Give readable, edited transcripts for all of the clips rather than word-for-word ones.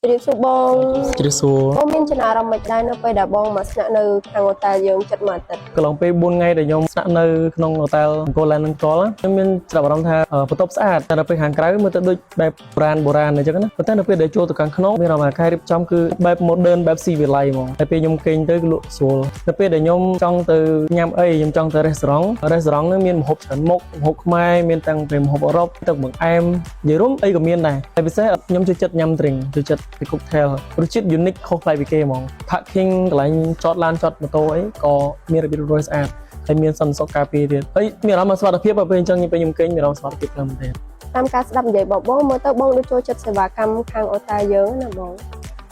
ជ្រាបសួរបងជ្រាបសួរបងមានចំណារអារម្មណ៍មិនដែរនៅពេលដែលបងមកស្នាក់នៅខាងហូតែលយើងចិត្តមួយអាទិត្យកន្លងពេល4ថ្ងៃដែលខ្ញុំស្នាក់នៅក្នុងហូតែលអង្គរឡែននឹងកលខ្ញុំមានចំណាប់អារម្មណ៍ថាបន្ទប់ស្អាតតែនៅពេលខាងក្រៅមើលទៅដូចបែបបុរាណអញ្ចឹងណាប៉ុន្តែនៅពេលដែលចូលទៅខាងក្នុងមានអារម្មណ៍ថាការរៀបចំគឺបែប modern បែបស៊ីវិល័យហ្មងតែពេលខ្ញុំគេងទៅគឺលក់ស្រួលនៅពេលដែលខ្ញុំចង់ទៅញ៉ាំអីខ្ញុំចង់ទៅ restaurant ហ្នឹងមានម្ហូបច្រើនមុខម្ហូបខ្មែរមានទាំងពីម្ហូបអឺរ៉ុបទឹកបង្អែមនិយាយរួមអីក៏មានដែរតែពិសេសខ្ញុំចូលចិត្តញ៉ាំ drink ចូលចិត្តពី cocktail រសជាតិ unique ខុសប្លែកពីគេហ្មង parking កន្លែងចតឡានចតម៉ូតូអីក៏មានរបៀបរៀបរយស្អាតហើយមានសន្តិសុខការពារទៀតហើយមានអារម្មណ៍សុខភាពពេលអញ្ចឹងពេលខ្ញុំគេងមានអារម្មណ៍សុខភាពខ្លាំងមែនទែនតាមការស្ដាប់និយាយបងមើលទៅបងដូចចូលចិត្តសេវាកម្មខាងហូតែលយើងណាបង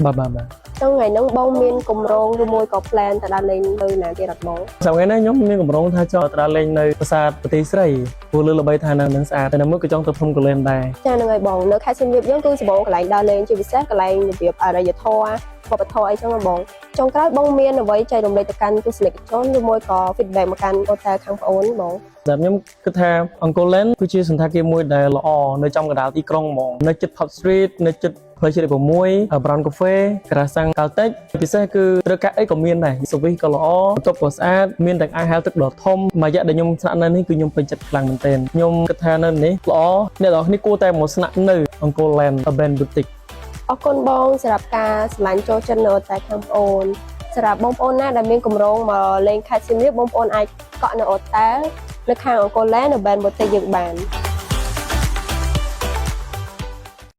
បាទថ្ងៃហ្នឹងបងមានគម្រោងឬមួយក៏ plan ទៅដល់លេងនៅណាទៀតអត់បងថ្ងៃនេះខ្ញុំមានគម្រោងថាចង់ទៅដល់លេងនៅប្រាសាទប្រទេសស្រីព្រោះលើល្បីថានៅនឹងស្អាតតែនៅមួយក៏ចង់ទៅភ្នំកលែនដែរចាហ្នឹងហើយបងនៅខេត្តសៀមរាបយើងគឺសម្បូរកន្លែងដើរលេងជាពិសេសកន្លែងរបៀបអរិយធម៌វប្បធម៌អីចឹងបងចុងក្រោយបងមានអ្វីចែករំលែកទៅកាន់ទស្សនិកជនឬមួយក៏ feedback មកកាន់ហូតែលខាងប្អូនបងតែខ្ញុំគិតថាអង្គរឡែនគឺជាសន្តាគារមួយដែលល្អនៅចំកណ្ដាលទីក្រុងហ្មងនៅជិត Pop Street នៅជិតផ្លូវជាតិ6 Brown Cafe ក្រាសាំងកាល់តិចពិសេសគឺត្រូវការអីក៏មានដែរសវិសក៏ល្អបន្ទប់ក៏ស្អាតមានទាំងអាងហែលទឹកដ៏ធំមួយរយៈដែលខ្ញុំស្នាក់នៅនេះគឺខ្ញុំពេញចិត្តខ្លាំងមែនទែនខ្ញុំគិតថានៅនេះល្អអ្នកនរគ្នាគួរតែមកស្នាក់នៅអង្គរឡែន Urban Boutique អរគុណបងសម្រាប់ការឆ្លាញ់ចូលចិត្តនៅហូតែលខាងប្អូនសម្រាប់បងប្អូនណាដែលមានកម្រងមកលេងខេត្តសៀមរាបបងប្អូនអាចកក់នៅហូតែលនៅខាងអង្គរឡែននៅ Urban Boutique យើងបាន